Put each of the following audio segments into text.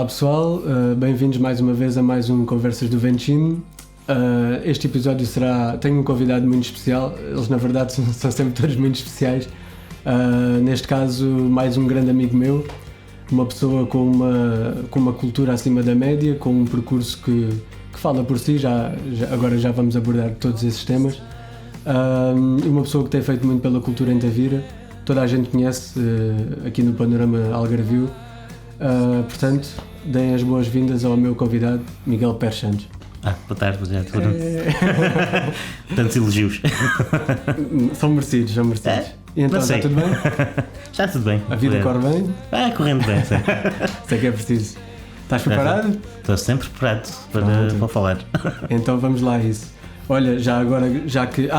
pessoal, bem-vindos mais uma vez a mais um Conversas do Ventino. Este episódio tenho um convidado muito especial, eles na verdade são sempre todos muito especiais. Neste caso, mais um grande amigo meu, uma pessoa com uma cultura acima da média, com um percurso que fala por si, agora já vamos abordar todos esses temas. Uma pessoa que tem feito muito pela cultura em Tavira, toda a gente conhece aqui no panorama algarvio. Portanto, deem as boas-vindas ao meu convidado, Miguel Pérez Santos. Boa tarde, tantos elogios. São merecidos. E então, está tudo bem? Já tudo bem. A vida corre bem? Correndo bem, sim. Isso é que é preciso. Estás preparado? Estou sempre preparado para falar. Então vamos lá a isso. Olha, já que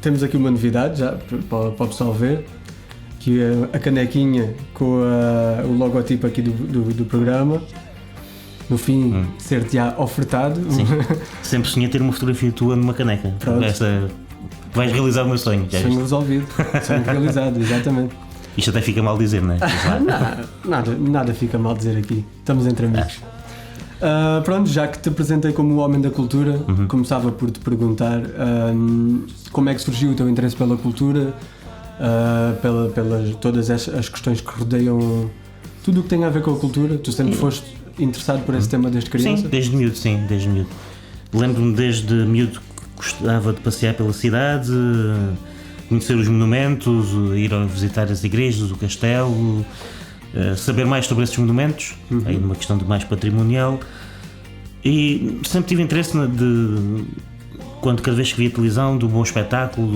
temos aqui uma novidade, já para o pessoal ver, que é a canequinha com o logotipo aqui do programa, no fim ser-te ofertado. Sim. Sempre sonhei ter uma fotografia tua numa caneca. Vais realizar o meu sonho. Sonho resolvido, sonho realizado, exatamente. Isto até fica mal dizer, não é? Nada fica mal dizer aqui, estamos entre amigos. Pronto, já que te apresentei como o homem da cultura, começava por te perguntar como é que surgiu o teu interesse pela cultura, pelas todas as questões que rodeiam tudo o que tem a ver com a cultura. Tu sempre foste interessado por esse tema desde criança? Sim, desde miúdo. Lembro-me desde miúdo que gostava de passear pela cidade, conhecer os monumentos, ir a visitar as igrejas, o castelo, saber mais sobre esses monumentos, aí numa questão de mais patrimonial, e sempre tive interesse quando cada vez que via televisão, de um bom espetáculo,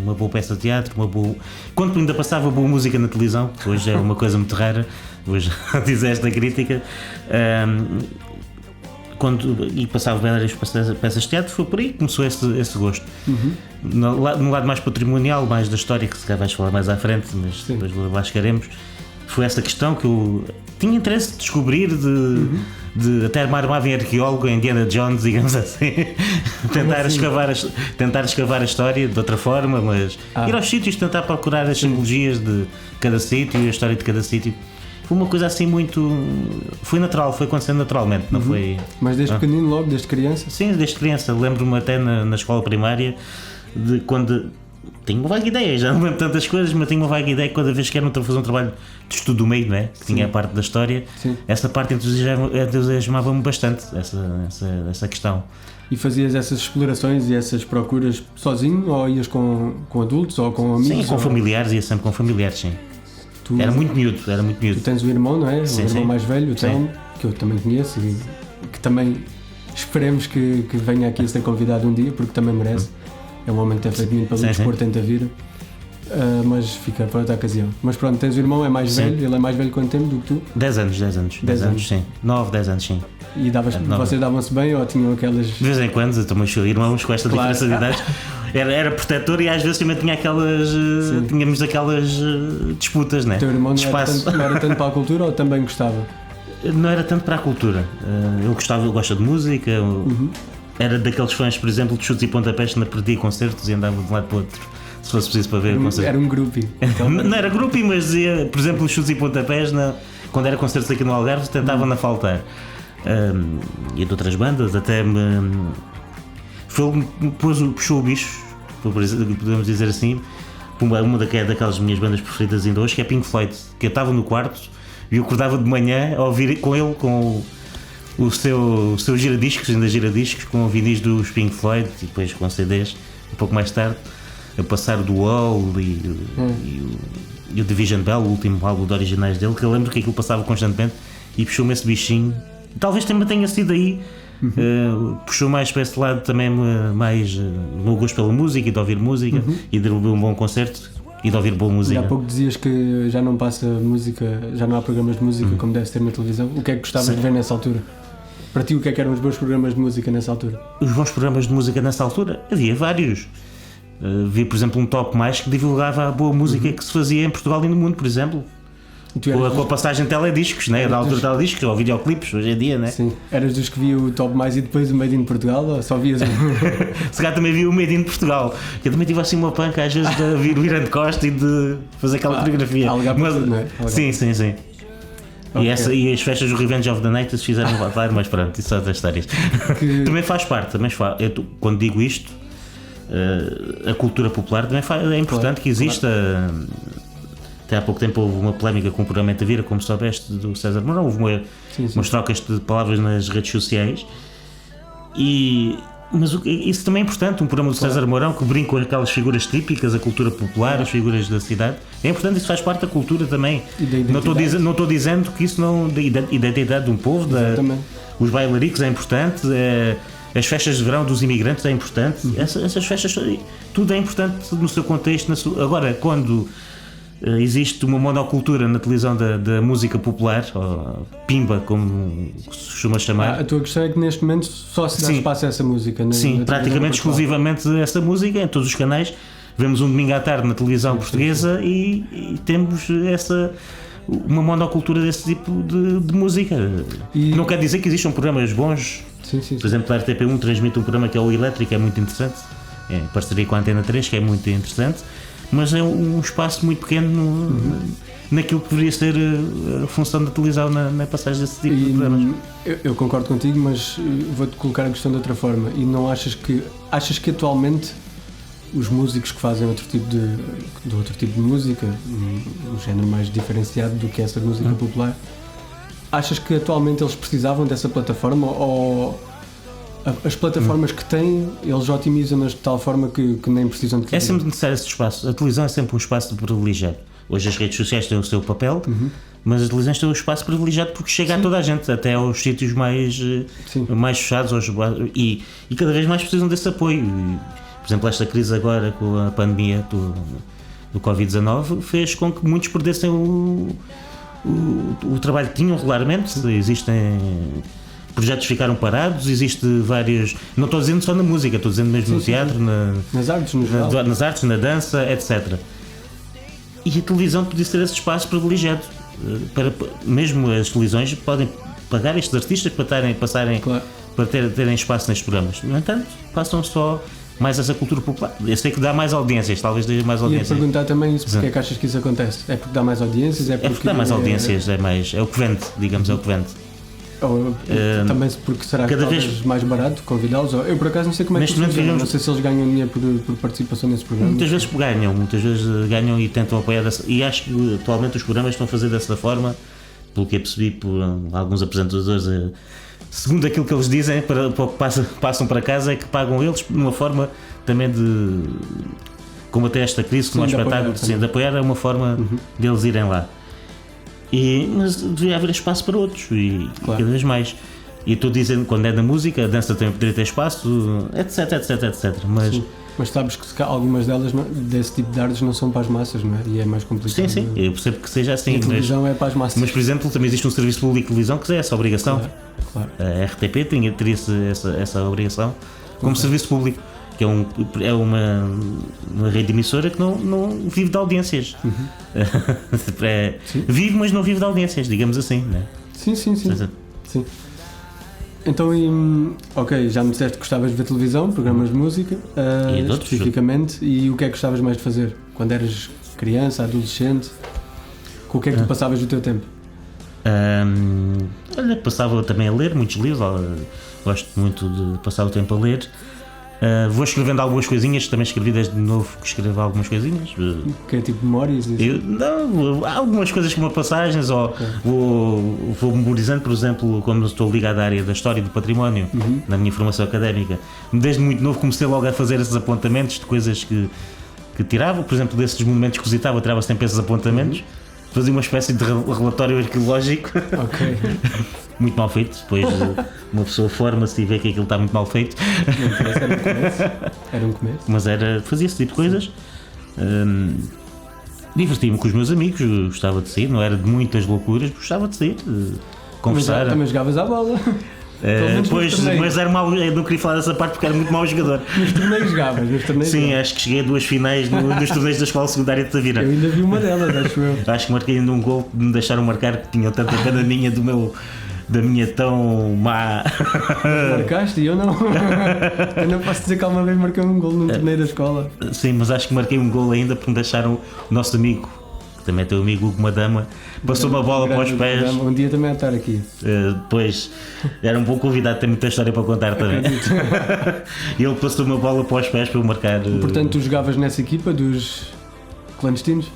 uma boa peça de teatro, quando ainda passava boa música na televisão, que hoje é uma coisa muito rara, hoje diz esta crítica, e passava várias peças de teatro, foi por aí que começou esse gosto. No lado mais patrimonial, mais da história, que se calhar vais falar mais à frente, mas depois lá chegaremos, foi essa questão que eu tinha interesse de descobrir, de até armava em arqueólogo, em Indiana Jones, digamos assim, tentar escavar a história de outra forma, mas ir aos sítios, tentar procurar as simbologias de cada sítio e a história de cada sítio. Foi uma coisa assim foi natural, foi acontecendo naturalmente, não foi... Mas desde pequenino logo, desde criança? Sim, desde criança. Lembro-me até na escola primária, de quando... Tinha uma vaga ideia, já não lembro tantas coisas, mas tinha uma vaga ideia que cada vez que era fazer um trabalho de estudo do meio, não é? Que tinha a parte da história. Sim. Essa parte entusiasmava-me bastante, essa questão. E fazias essas explorações e essas procuras sozinho, ou ias com adultos ou com amigos? Sim, com familiares, ia sempre com familiares, sim. Era muito miúdo. Tu tens um irmão, não é? Sim, um irmão mais velho, o Telmo, que eu também conheço e que também esperemos que venha aqui a ser convidado um dia, porque também merece. É um homem que tem feito muito pelo desporto em Tavira, mas fica para outra ocasião. Mas pronto, tens o irmão, é mais velho, ele é mais velho quanto tempo do que tu? 10 anos, sim. 9, 10 anos, sim. E vocês davam-se bem ou tinham aquelas... De vez em quando, eu meus irmãos com esta diferença de idades, era protetor e às vezes também tinha tínhamos aquelas disputas, né? O teu irmão não era tanto para a cultura ou também gostava? Não era tanto para a cultura, eu gosto de música, era daqueles fãs, por exemplo, de chutes e pontapés que não perdia concertos e andava de um lado para o outro, se fosse preciso para ver o concerto. Era um groupie. Então... não era groupie, mas dizia, por exemplo, os chutes e pontapés, quando era concertos aqui no Algarve, tentava-na faltar. E de outras bandas, até puxou o bicho, podemos dizer assim, uma daquelas minhas bandas preferidas ainda hoje, que é Pink Floyd, que eu estava no quarto e eu acordava de manhã a ouvir com ele, com o seu giradiscos, ainda giradiscos, com vinis dos Pink Floyd e depois com CDs, um pouco mais tarde, a passar do Wall e o Division Bell, o último álbum de originais dele, que eu lembro que aquilo passava constantemente e puxou-me esse bichinho. Talvez também tenha sido aí, puxou mais para esse lado também, mais o meu gosto pela música e de ouvir música e de ouvir um bom concerto e de ouvir boa música. E há pouco dizias que já não passa música, já não há programas de música como deve ser na televisão. O que é que gostavas de ver nessa altura? Para ti, o que é que eram os bons programas de música nessa altura? Os bons programas de música nessa altura? Havia vários. Havia, por exemplo, um Top Mais que divulgava a boa música que se fazia em Portugal e no mundo, por exemplo. Com a passagem de telediscos, né? Da altura de telediscos ou videoclipes, hoje em dia, né? Sim. Eras dos que via o Top Mais e depois o Made in Portugal, ou só vias Se calhar também via o Made in Portugal. Eu também tive assim uma panca às vezes de vir o Irã de Costa e de fazer aquela coreografia. Mas, tudo, não é? Sim. E as festas do Revenge of the Night se fizeram levar, mas pronto, isso é das histórias. Também faz parte, quando digo isto, a cultura popular também é importante que exista. Até há pouco tempo houve uma polémica com o programa da Vira, como soubeste, do César Mourão, houve umas trocas de palavras nas redes sociais, mas isso também é importante, um programa do César Mourão que brinca com aquelas figuras típicas, a cultura popular, as figuras da cidade, é importante, isso faz parte da cultura também. Não estou dizendo que isso não, da identidade de um povo, os bailaricos é importante, as festas de verão dos imigrantes é importante, essas festas, tudo é importante no seu contexto. Agora, quando existe uma monocultura na televisão da música popular, ou pimba, como se costuma chamar. A tua questão é que neste momento só se dá espaço a essa música, né? Sim, praticamente exclusivamente essa música, em todos os canais. Vemos um domingo à tarde na televisão portuguesa e temos uma monocultura desse tipo de música. Não quer dizer que existam programas bons. Por exemplo, a RTP1 transmite um programa que é o Elétrico, é muito interessante, em parceria com a Antena 3, que é muito interessante. Mas é um espaço muito pequeno naquilo que deveria ser a função da televisão na passagem desse tipo de programas. Eu concordo contigo, mas vou-te colocar a questão de outra forma. E não achas que atualmente os músicos que fazem outro tipo de música, um género mais diferenciado do que essa música popular, achas que atualmente eles precisavam dessa plataforma, ou as plataformas que têm, eles otimizam-nas de tal forma que nem precisam de fazer? É sempre necessário esse espaço. A televisão é sempre um espaço privilegiado. Hoje as redes sociais têm o seu papel, mas as televisões têm um espaço privilegiado porque chega a toda a gente, até aos sítios mais fechados, e cada vez mais precisam desse apoio. Por exemplo, esta crise agora com a pandemia do Covid-19 fez com que muitos perdessem o trabalho que tinham regularmente. Existem projetos que ficaram parados, existe vários. Não estou dizendo só na música, estou dizendo mesmo no teatro, nas artes, nas artes, na dança, etc. E a televisão podia ser esse espaço privilegiado. Mesmo as televisões podem pagar estes artistas para terem espaço nestes programas. No entanto, passam só mais essa cultura popular. Eu sei que dá mais audiências, talvez dê mais audiências. E a perguntar também isso, porque é que achas que isso acontece? É porque dá mais audiências? É porque dá mais audiências, é o que vende, digamos, é o que vende. Ou também porque será que talvez mais barato convidá-los? Eu por acaso não sei como é que isso funciona, não sei se eles ganham dinheiro por participação nesse programa. Muitas vezes ganham e tentam apoiar e acho que atualmente os programas estão a fazer dessa forma, pelo que eu percebi por alguns apresentadores, segundo aquilo que eles dizem, para o que passam para casa, é que pagam eles numa forma também de combater esta crise, como espetáculo, de apoiar, é uma forma deles irem lá. Mas devia haver espaço para outros e cada vez mais. E estou dizendo, quando é da música, a dança também poderia ter espaço, etc. Mas sabes que algumas delas, desse tipo de artes, não são para as massas, não é? E é mais complicado. Sim, eu percebo que seja assim. E a televisão é para as massas. Mas, por exemplo, também existe um serviço público de televisão que é essa obrigação. Claro. A RTP teria essa obrigação como serviço público, que é uma rede de emissora que não vive de audiências. Vive, mas não vive de audiências, digamos assim, não é? Sim. Então, ok, já me disseste que gostavas de ver televisão, programas de música, especificamente, e o que é que gostavas mais de fazer? Quando eras criança, adolescente, com o que é que tu passavas o teu tempo? Olha, passava também a ler muitos livros, gosto muito de passar o tempo a ler. Vou escrevendo algumas coisinhas, também escrevi desde novo que escrevo algumas coisinhas. Que é tipo memórias? Não, há algumas coisas como passagens, ou vou memorizando, por exemplo, quando estou ligado à área da história e do património, na minha formação académica. Desde muito novo comecei logo a fazer esses apontamentos de coisas que tirava, por exemplo, desses momentos que visitava, tirava sempre esses apontamentos. Fazia uma espécie de relatório arqueológico. Muito mal feito. Depois uma pessoa forma-se e vê que aquilo está muito mal feito. Não interessa, era um começo. Mas fazia esse tipo de coisas. Divertia-me com os meus amigos, gostava de sair, não era de muitas loucuras, gostava de sair, conversar. Mas também jogavas à bola. Mas era mau, eu não queria falar dessa parte porque era muito mau jogador. Nos torneios jogavas? Sim, acho que cheguei a 2 finais dos torneios da escola secundária de Tavira. Eu ainda vi uma delas, acho eu. Acho que marquei ainda um gol que me deixaram marcar, que tinham tanta pena da minha tão má. Marcaste e eu não. Eu não posso dizer que alguma vez marquei um gol num torneio da escola. Sim, mas acho que marquei um gol ainda porque me deixaram o nosso amigo que também teu amigo Hugo Madama, passou uma bola para os pés. Um dia também a estar aqui. Depois era um bom convidado, tem muita história para contar também. E ele passou uma bola para os pés para eu marcar. Portanto, tu jogavas nessa equipa dos clandestinos?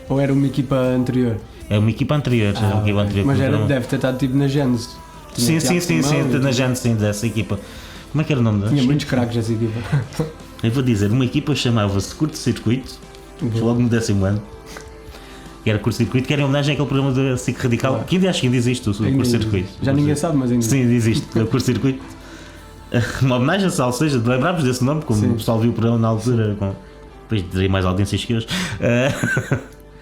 Ou era uma equipa anterior? É uma equipa anterior. Mas deve ter estado tipo na Gênese. Sim, na Gênese dessa equipa. Como é que era o nome dela? Tinha muitos craques essa equipa. Eu vou dizer, uma equipa chamava-se Curto Circuito, logo no 10º ano. Que era Curto Circuito, que era em homenagem àquele programa da SIC Radical, claro. Que ainda acho que ainda existe o Curto Circuito. Já ninguém sabe, mas ainda sim, existe, o Curto Circuito. Uma homenagem a Sal, seja, lembrávamos desse nome, como o pessoal viu o programa na altura, depois teria mais audiências que hoje.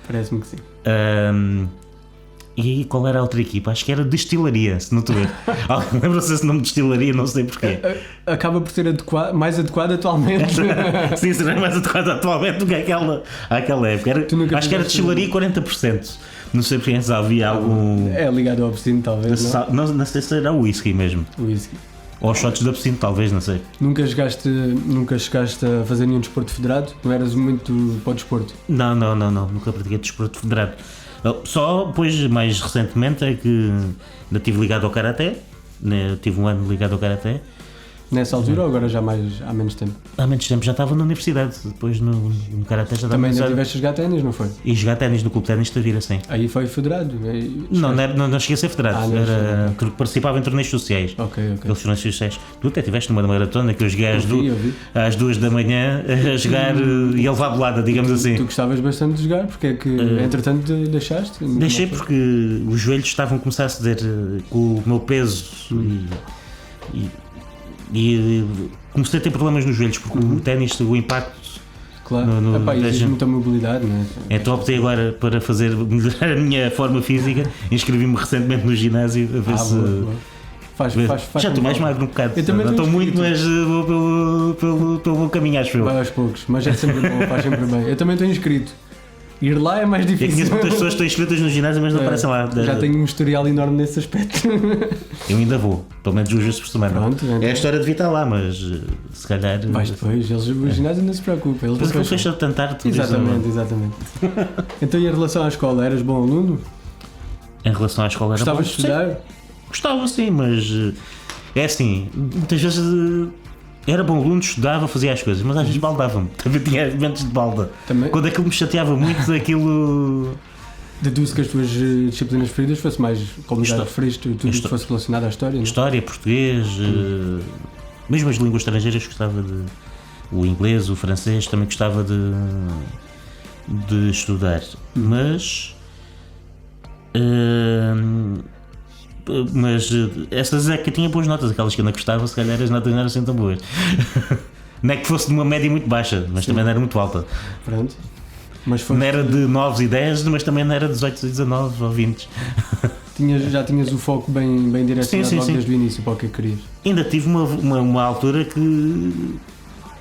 Parece-me que sim. E aí qual era a outra equipa? Acho que era Destilaria, se não estou a ver. Lembra-se desse nome de Destilaria, não sei porquê. Acaba por ser mais adequado atualmente. Sim, será mais adequado atualmente do que àquela época. Acho que era Destilaria 40%. Não sei porque antes havia algum. É ligado ao absinto, talvez. Não sei se era o whisky mesmo. Whisky. Ou shots de absinto, talvez, não sei. Nunca chegaste a fazer nenhum desporto federado? Não eras muito para o desporto? Não. Nunca pratiquei desporto federado. Só depois, mais recentemente, é que ainda estive ligado ao Karaté. Né? Tive um ano ligado ao Karaté. Nessa altura ou agora já há menos tempo? Há menos tempo já estava na universidade, depois no Karaté já estava. Também ainda tiveste a jogar ténis, não foi? E jogar ténis no Clube Ténis de Tavira, sim. Aí foi federado? Não cheguei a ser federado, participava em torneios sociais. Ok. Aqueles torneios sociais. Tu até estiveste numa maratona que eu joguei às 2 da manhã a jogar e a levar bolada, digamos assim. Tu gostavas bastante de jogar, porque é que entretanto deixaste? Deixei porque os joelhos estavam a começar a ceder com o meu peso e comecei a ter problemas nos joelhos porque o ténis, o impacto. Claro, existe muita mobilidade, não é? Então optei agora para melhorar a minha forma física, inscrevi-me recentemente no ginásio a ver se. Boa. Faz já estou mais magro um bocado, eu também não estou muito, mas vou pelo meu caminho, acho eu. Vai aos poucos, mas é sempre bom, faz sempre bem. Eu também estou inscrito. Ir lá é mais difícil. Eu conheço muitas pessoas que estão inscritas no ginásio, mas não aparecem lá. Já tenho um historial enorme nesse aspecto. Eu ainda vou, pelo menos 2 vezes por semana. Pronto, é a história de estar lá, mas se calhar. Vais depois, o ginásio não se preocupa. Mas não fecha tanto tarde. Exatamente. Então, e em relação à escola, eras bom aluno? Em relação à escola, era bom. Gostavas de estudar? Gostava sim, mas é assim, muitas vezes. Era bom aluno, estudava, fazia as coisas, mas às vezes baldava-me. Também tinha eventos de balda. Também? Quando aquilo me chateava muito, aquilo. Deduzo que as tuas disciplinas preferidas fosse mais, como já referiste, tudo que fosse relacionado à história, não? História, português, mesmo as línguas estrangeiras, gostava de. O inglês, o francês, também gostava de estudar. Mas essas é que tinha boas notas, aquelas que eu não gostava, se calhar as notas não eram assim tão boas. Não é que fosse de uma média muito baixa, mas também não era muito alta. Pronto. Mas não era de 9 e 10, mas também não era de 18 e 19 ou 20. Já tinhas o foco bem direcionado logo desde o início para o que querias. Ainda tive uma altura que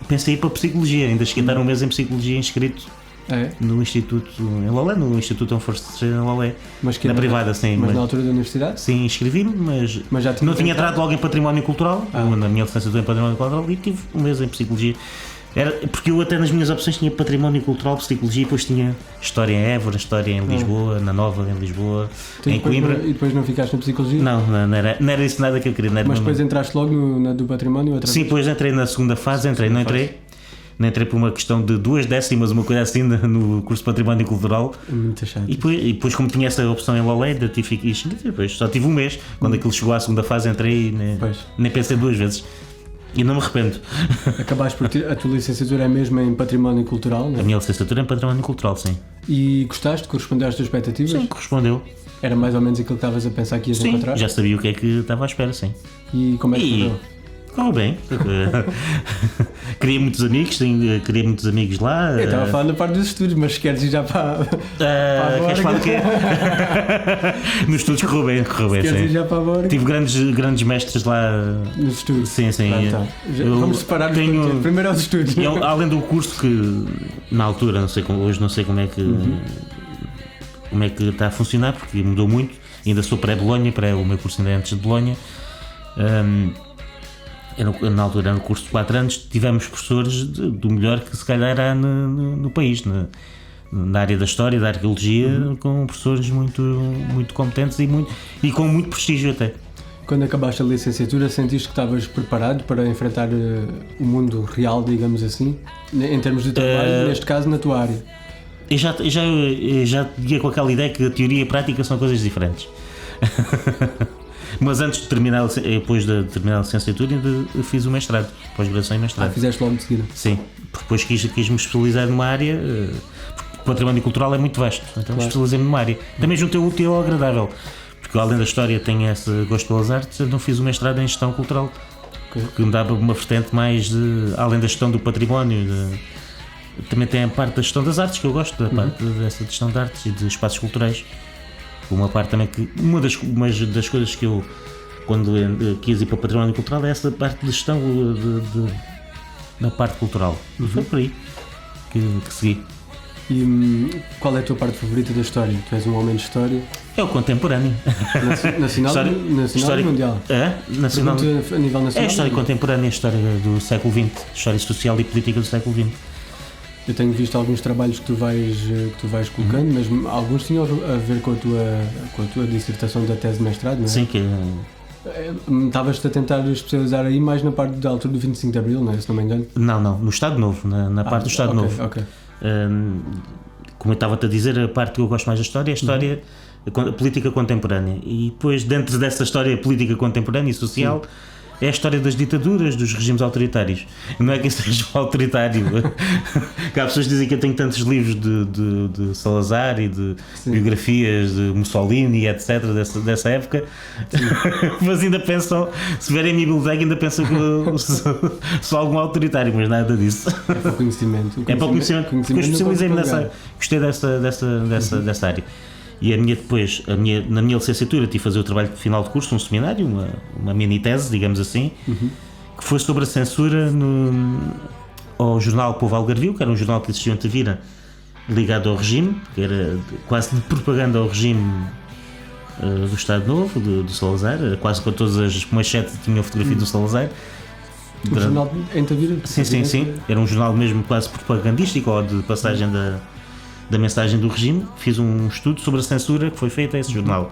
pensei em ir para a Psicologia, ainda cheguei a estar um mês em Psicologia inscrito. No Instituto em Lolé, no Instituto Anforça em Lolé, na privada, sim. Mas na altura da universidade? Sim, inscrevi-me, mas já não tinha entrado logo em Património Cultural, na minha licenciatura em Património Cultural, e tive um mês em Psicologia. Porque eu até nas minhas opções tinha Património Cultural, Psicologia, e depois tinha História em Évora, História em Lisboa, na Nova em Lisboa, em Coimbra. E depois não ficaste na Psicologia? Não era isso nada que eu queria. Mas depois entraste logo na do Património? Sim, depois entrei na segunda fase, não entrei por uma questão de 2 décimas, uma coisa assim, no curso de Património Cultural. Muito chato. E depois como tinha essa opção em Lolé, depois só tive um mês. Quando aquilo chegou à segunda fase, entrei e nem pensei 2 vezes. E não me arrependo. Acabaste por a tua licenciatura é mesmo em Património Cultural, não é? A minha licenciatura é em Património Cultural, sim. E gostaste? Correspondeu às tuas expectativas? Sim, correspondeu. Era mais ou menos aquilo que estavas a pensar que ias encontrar? Já sabia o que é que estava à espera, sim. E como é que correu? Correu bem. Queria muitos amigos lá. Eu estava a falar na parte dos estudos, mas se queres ir já para queres falar do quê? Nos estudos correu bem, queres ir já para a borga? Tive grandes mestres lá. Nos estudos? Sim. Vamos separar primeiro aos estudos. Além do curso que na altura, hoje não sei como é que está a funcionar, porque mudou muito. Ainda sou pré-Bolonha, o meu curso ainda é antes de Bolonha. Na altura, no curso de 4 anos, tivemos professores do melhor que se calhar há no país, na área da história, da arqueologia, com professores muito, muito competentes e com muito prestígio até. Quando acabaste a licenciatura, sentiste que estavas preparado para enfrentar o mundo real, digamos assim, em termos de trabalho, neste caso na tua área? Eu já ia com aquela ideia que a teoria e a prática são coisas diferentes. Mas antes de terminar, depois de terminar a licenciatura, ainda fiz o mestrado, pós-graduação e mestrado. Fizeste logo de seguida? Sim, porque depois quis me especializar numa área, porque o património cultural é muito vasto, então especializei-me numa área. Também juntei o útil ao agradável, porque além da história tenho esse gosto pelas artes, então fiz o mestrado em gestão cultural, que me dava uma vertente mais além da gestão do património, também tem a parte da gestão das artes, que eu gosto, da parte dessa gestão de artes e de espaços culturais. Uma parte também que uma das coisas que eu, quando quis ir para o património cultural, é essa parte de gestão da parte cultural. Foi por aí que segui. E qual é a tua parte favorita da história? Tu és um homem de história? É o contemporâneo. Nacional ou mundial? Nacional. A nível nacional? É a história contemporânea, a história do século XX, história social e política do século XX. Eu tenho visto alguns trabalhos que tu vais colocando, mas alguns tinham a ver com a tua dissertação da tese de mestrado, não é? Sim, que estavas-te a tentar especializar aí mais na parte da altura do 25 de Abril, não é? Se não me engano. Não, no Estado Novo, na parte do Estado Novo. Ok. Como eu estava-te a dizer, a parte que eu gosto mais da história é a história a política contemporânea. E depois, dentro dessa história política contemporânea e social, é a história das ditaduras, dos regimes autoritários. Não é que isso seja autoritário. Há pessoas que dizem que eu tenho tantos livros de Salazar e de biografias de Mussolini, etc., dessa época, mas ainda pensam, se verem a minha biblioteca, ainda pensam que sou algum autoritário, mas nada disso. É para o conhecimento. É para o conhecimento, porque eu especializei-me gostei dessa área. E na minha licenciatura tive a fazer o trabalho final de curso, um seminário, uma mini tese, digamos assim, que foi sobre a censura ao jornal Povo Algarvio, que era um jornal que existia em Tavira, ligado ao regime, que era quase de propaganda ao regime do Estado Novo, do Salazar, quase com todas as manchetes tinham a fotografia do Salazar. O jornal em Tavira? Sim. Era um jornal mesmo quase propagandístico, ou de passagem da mensagem do regime. Fiz um estudo sobre a censura que foi feita a esse jornal.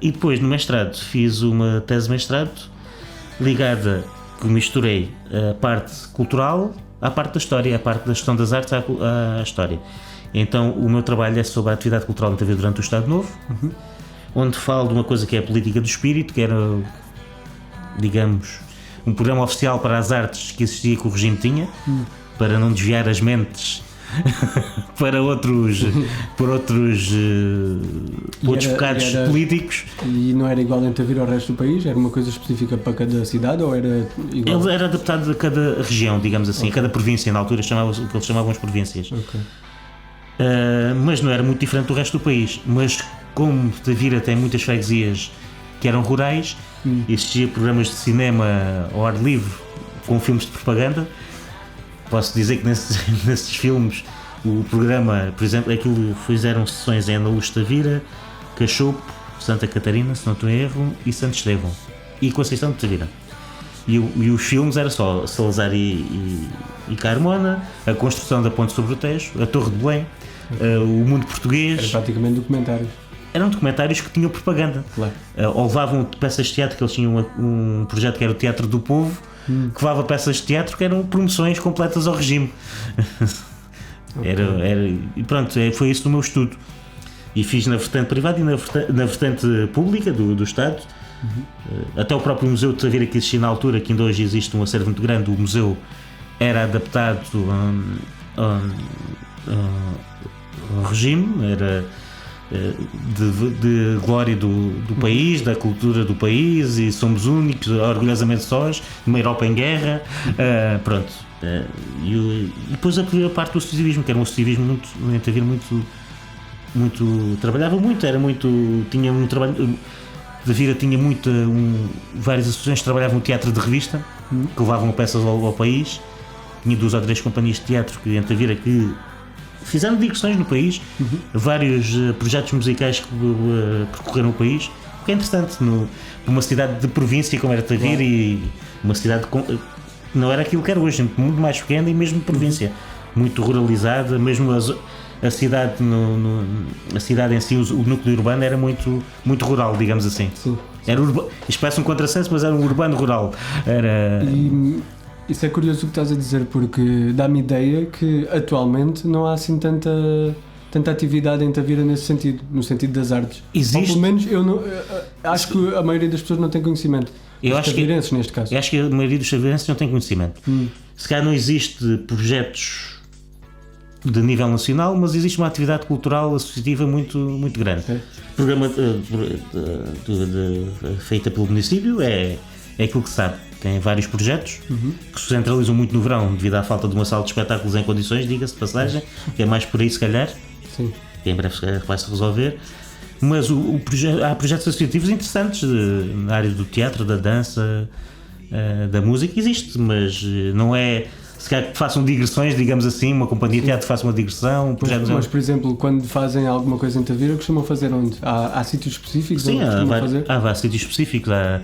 E depois, no mestrado, fiz uma tese de mestrado ligada, que misturei a parte cultural à parte da história, a parte da gestão das artes à história. Então, o meu trabalho é sobre a atividade cultural que teve durante o Estado Novo, onde falo de uma coisa que é a política do espírito, que era, digamos, um programa oficial para as artes que existia, que o regime tinha, para não desviar as mentes para outros focados políticos. E não era igual em Tavira ao resto do país? Era uma coisa específica para cada cidade ou era igual? Ele era adaptado a cada região, digamos assim, a cada província. Na altura o que eles chamavam as províncias. Mas não era muito diferente do resto do país. Mas como Tavira tem muitas freguesias que eram rurais, existia programas de cinema ao ar livre com filmes de propaganda. Posso dizer que nesses filmes o programa, por exemplo, aquilo fizeram sessões em Ana Luz de Tavira, Cachopo, Santa Catarina, se não estou em erro, e Santo Estevão e Conceição de Tavira. E os filmes era só Salazar e Carmona, a construção da ponte sobre o Tejo, a Torre de Belém, o mundo português. Era praticamente documentários. Eram documentários que tinham propaganda. Claro. Ou levavam peças de teatro, que eles tinham um projeto que era o Teatro do Povo, que levava peças de teatro que eram promoções completas ao regime. E pronto, foi isso o meu estudo. E fiz na vertente privada e na vertente pública do Estado. Até o próprio Museu de Tavira, que existia na altura, que ainda hoje existe um acervo muito grande, o museu era adaptado ao regime, era de glória do país, da cultura do país, e somos únicos, orgulhosamente sós, uma Europa em guerra, pronto. E depois a parte do associativismo, que era um associativismo muito trabalhava muito, tinha um trabalho. Tavira tinha várias associações que trabalhavam no teatro de revista, que levavam peças ao país. Tinha 2 ou 3 companhias de teatro em Tavira que fizeram digressões no país, vários projetos musicais que percorreram o país, o que é interessante numa cidade de província como era Tavira, e uma cidade não era aquilo que era hoje, muito mais pequena e mesmo província, muito ruralizada, mesmo a cidade, a cidade em si, o núcleo urbano era muito, muito rural, digamos assim. Sim. Era isto parece um contrassenso, mas era um urbano rural. E isso é curioso o que estás a dizer, porque dá-me ideia que atualmente não há assim tanta atividade em Tavira nesse sentido, no sentido das artes. Existe. Ou pelo menos eu acho que a maioria das pessoas não tem conhecimento. Os tavirenses, neste caso. Eu acho que a maioria dos tavirenses não tem conhecimento. Se calhar não existe projetos de nível nacional, mas existe uma atividade cultural associativa muito, muito grande. Programa feita pelo município é aquilo que se sabe. Tem vários projetos que se centralizam muito no verão devido à falta de uma sala de espetáculos em condições, diga-se de passagem, que é mais por aí se calhar. Sim. Que em breve vai-se resolver. Mas há projetos associativos interessantes na área do teatro, da dança, da música, existe, mas não é. Se calhar que façam digressões, digamos assim, uma companhia de teatro faça uma digressão. Mas, por exemplo, quando fazem alguma coisa em Tavira, costumam fazer onde? Há sítios específicos? Sim, onde há sítios específicos. A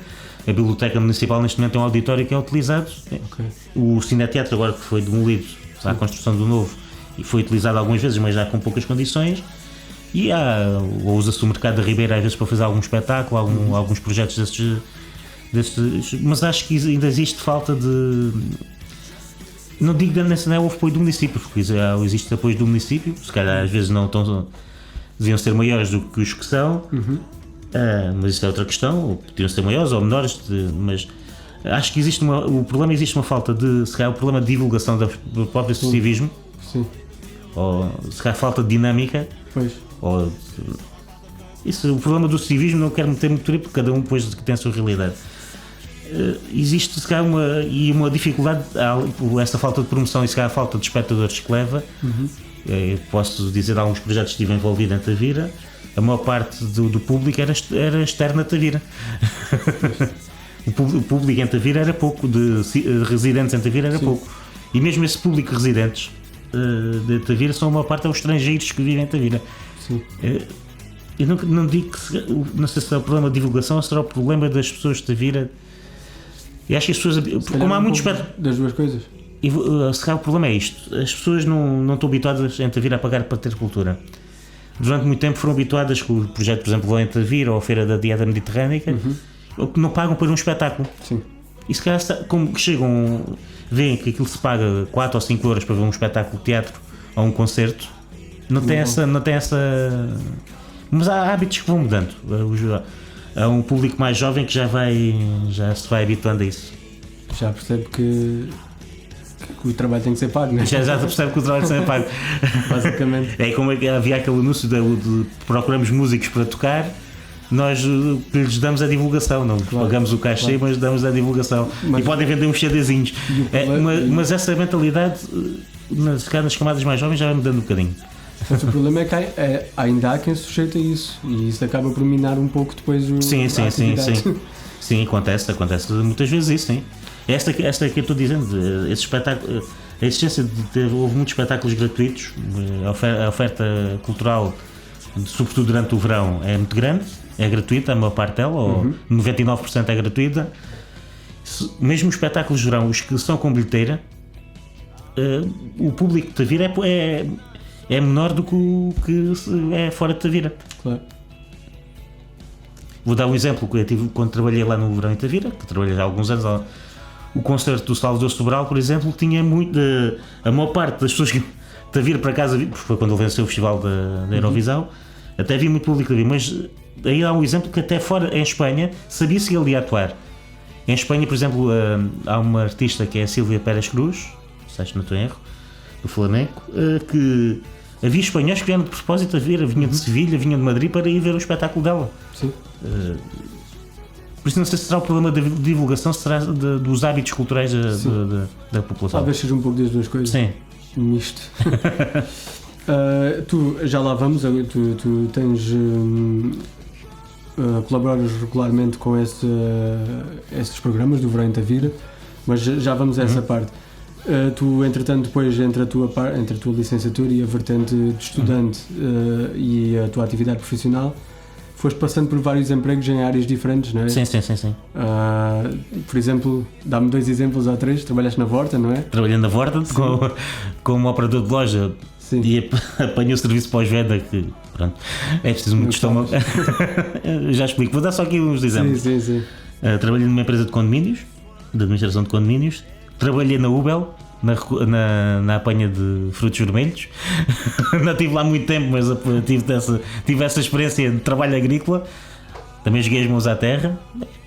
Biblioteca Municipal neste momento tem um auditório que é utilizado. Okay. O Cineteatro agora que foi demolido para a construção do novo e foi utilizado algumas vezes, mas já com poucas condições. E usa-se o Mercado da Ribeira às vezes para fazer algum espetáculo, alguns projetos destes. Mas acho que ainda existe falta de. Não digo que não houve apoio do município, porque existe apoio do município, se calhar às vezes não tão. Deviam ser maiores do que os que são, mas isso é outra questão, podiam ser maiores ou menores, mas acho que existe existe uma falta de, se calhar, o problema de divulgação do próprio associativismo, ou se calhar falta de dinâmica. Pois. O problema do civismo não quero meter muito por aí, porque cada um depois tem a sua realidade. Existe se calhar uma dificuldade, essa falta de promoção e se calhar a falta de espectadores que leva. Posso dizer, alguns projetos que estive envolvido em Tavira, a maior parte do público era externo a Tavira. O público em Tavira era pouco, de residentes em Tavira era pouco, e mesmo esse público residentes de Tavira são a maior parte aos estrangeiros que vivem em Tavira. Eu não digo que, não sei se é o problema de divulgação ou se será o problema das pessoas de Tavira. Eu acho que as pessoas, como há muitos das duas coisas. Se calhar o problema é isto: as pessoas não estão habituadas em Tavira a pagar para ter cultura. Durante muito tempo foram habituadas com o projeto, por exemplo, em Tavira ou a Feira da Diada Mediterrânica, que não pagam por um espetáculo. Sim. E se calhar, como chegam, veem que aquilo se paga 4 ou 5 euros para ver um espetáculo de teatro ou um concerto, não tem essa. Mas há hábitos que vão mudando. Há um público mais jovem que já se vai habituando a isso. Já percebe que o trabalho tem que ser pago, não é? Já percebe que o trabalho tem que ser pago. Basicamente. É como havia aquele anúncio de procuramos músicos para tocar, nós lhes damos a divulgação, não pagamos o cachê, mas damos a divulgação. E podem vender uns CDzinhos. Mas essa mentalidade, nas camadas mais jovens, já vai mudando um bocadinho. Mas o problema é que ainda há quem se sujeita a isso, e isso acaba por minar um pouco depois o. Sim. Sim, acontece muitas vezes isso, sim. Esta que eu estou dizendo, esse espetáculo, a existência houve muitos espetáculos gratuitos, a oferta cultural, sobretudo durante o verão, é muito grande, é gratuita, a maior parte dela, ou 99% é gratuita. Mesmo os espetáculos de verão, os que são com bilheteira, o público de Tavira é menor do que o que é fora de Tavira. Claro. Vou dar um exemplo que eu tive quando trabalhei lá no verão em Tavira, que trabalhei há alguns anos. O concerto do Salvador Sobral, por exemplo, tinha muito. A maior parte das pessoas que Tavira para casa, foi quando ele venceu o festival da Eurovisão, até havia muito público a vir, mas aí há um exemplo que até fora, em Espanha, sabia-se que ele ia atuar. Em Espanha, por exemplo, há uma artista que é a Sílvia Pérez Cruz, se não estou em erro, do Flamengo, que havia espanhóis que vieram de propósito a ver, vinham de Sevilha, vinham de Madrid para ir ver o espetáculo dela. Sim. Por isso não sei se será o problema da divulgação, se será dos hábitos culturais da população. Talvez seja um pouco das duas coisas. Sim. Misto. Tu, já lá vamos, tu tens... colaboras regularmente com esses programas do Verão em Tavira, mas já vamos a essa parte. Tu, entretanto, depois entre a tua licenciatura e a vertente de estudante e a tua atividade profissional, foste passando por vários empregos em áreas diferentes, não é? Sim. Por exemplo, dá-me 2 exemplos ou 3. Trabalhaste na Vorta, não é? Trabalhando na Vorta, como operador de loja, Sim. E apanhei o serviço pós-venda que, pronto, é preciso muito estômago. Já explico, vou dar só aqui uns exemplos. Sim. Trabalhei numa empresa de condomínios, de administração de condomínios. Trabalhei na Ubel, na apanha de frutos vermelhos. Não estive lá muito tempo, mas tive essa experiência de trabalho agrícola. Também joguei as mãos à terra.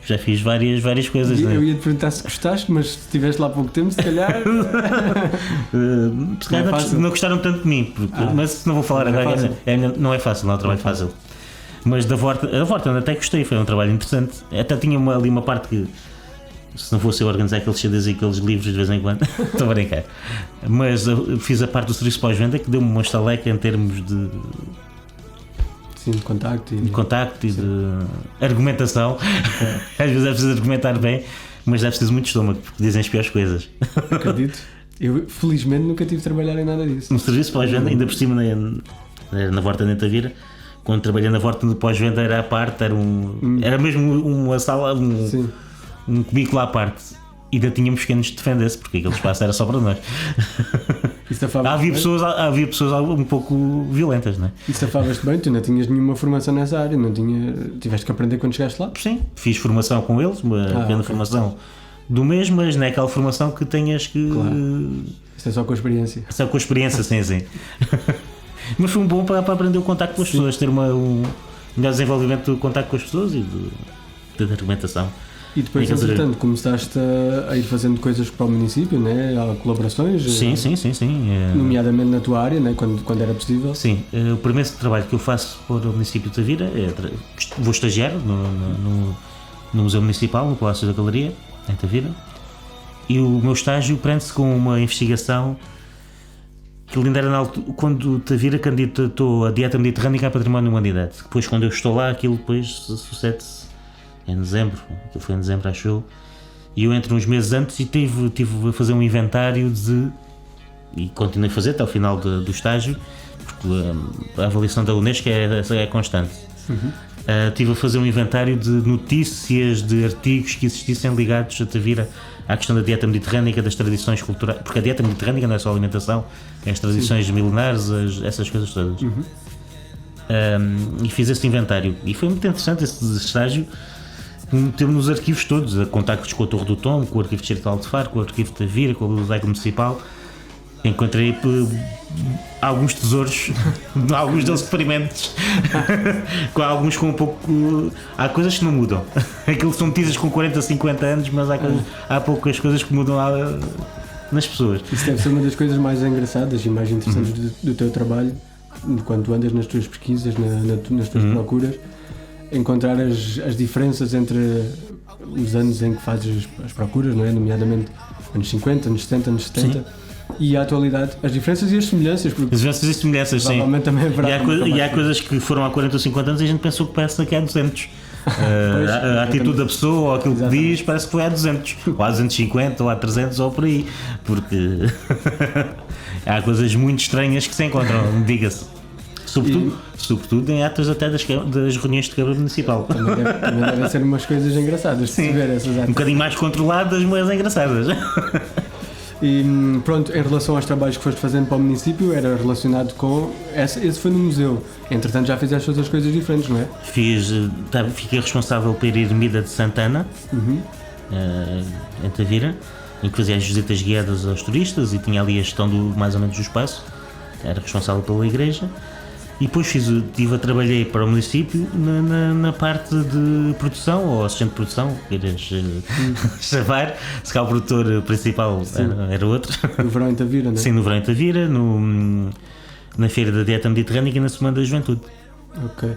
Já fiz várias coisas. Eu ia te perguntar se gostaste, mas se estiveste lá há pouco tempo, se calhar. Não gostaram tanto de mim, mas não vou falar não agora. Não é fácil, não é um trabalho fácil. Mas a Vorten até gostei, foi um trabalho interessante. Até tinha ali uma parte que, se não fosse eu organizar aqueles CDs e aqueles livros de vez em quando, estou a brincar. Mas fiz a parte do serviço pós-venda que deu-me uma estaleca em termos de. Sim, de contacto e de argumentação. Às vezes é preciso argumentar bem, mas é preciso muito estômago, porque dizem as piores coisas. Acredito. Eu felizmente nunca tive de trabalhar em nada disso. No serviço pós-venda, ainda por cima na Vorten de Tavira, quando trabalhei na Vorten de pós-venda era à parte, era mesmo uma sala, um cubículo à parte. E ainda tínhamos que nos defender-se, porque aquele espaço era só para nós. Havia pessoas um pouco violentas, não é? E safavas-te bem, tu não tinhas nenhuma formação nessa área, tiveste que aprender quando chegaste lá? Sim, fiz formação com eles, uma pequena formação do mês, mas não é aquela formação que tenhas que. Claro. Isso é só com a experiência. Só com a experiência, sim. Mas foi bom para aprender o contacto com as pessoas, ter um melhor desenvolvimento do contacto com as pessoas e de argumentação. E depois, entretanto, começaste a ir fazendo coisas para o município, né? Há colaborações? Sim. Nomeadamente na tua área, né? quando era possível? Sim, o primeiro trabalho que eu faço para o município de Tavira vou estagiar no Museu Municipal, no Palácio da Galeria, em Tavira, e o meu estágio prende-se com uma investigação que ainda era quando Tavira candidatou a Dieta Mediterrânica a Património da Humanidade. Depois, quando eu estou lá, aquilo depois sucede-se em dezembro, aquilo foi em dezembro, acho eu, e eu entro uns meses antes e tive a fazer um inventário e continuei a fazer até ao final do estágio, porque a avaliação da Unesco é constante. Tive a fazer um inventário de notícias, de artigos que existissem ligados a Tavira à questão da dieta mediterrânica, das tradições culturais, porque a dieta mediterrânica não é só alimentação, é as tradições milenares, essas coisas todas. E fiz esse inventário e foi muito interessante esse estágio. Meteu-me nos arquivos todos, a contactos com a Torre do Tom, com o Arquivo Distrital de Faro, com o Arquivo de Tavira, com a Biblioteca Municipal. Encontrei alguns tesouros, alguns deles experimentos, com alguns com um pouco. Há coisas que não mudam. Aquilo são notícias com 40, 50 anos, mas há poucas coisas que mudam nas pessoas. Isso deve ser uma das coisas mais engraçadas e mais interessantes do teu trabalho, quando andas nas tuas pesquisas, nas tuas procuras. Encontrar as diferenças entre os anos em que fazes as procuras, não é? Nomeadamente anos 50, anos 70, anos 70 e a atualidade, as diferenças e as semelhanças. As diferenças e semelhanças, sim. Também e há coisas que foram há 40 ou 50 anos e a gente pensou que parece que há 200. A atitude da pessoa ou aquilo que diz parece que foi há 200, ou há 250, ou há 300, ou por aí, porque há coisas muito estranhas que se encontram, diga-se. Sobretudo em atas até das reuniões de Câmara Municipal. Também devem ser umas coisas engraçadas de ver essas atas. Um bocadinho mais controladas, mas engraçadas. E pronto, em relação aos trabalhos que foste fazendo para o município, era relacionado com... Esse foi no museu. Entretanto, já fizeste outras coisas diferentes, não é? Fiquei responsável pela Ermida de Santana, em Tavira, em que fazia as visitas guiadas aos turistas e tinha ali a gestão mais ou menos do espaço. Era responsável pela igreja. E depois trabalhei para o município na parte de produção, ou assistente de produção, queiras chamar, se cá o produtor principal era outro. No Verão em Tavira, não é? Sim, no Verão em Tavira, na Feira da Dieta Mediterrânica e na Semana da Juventude. Ok.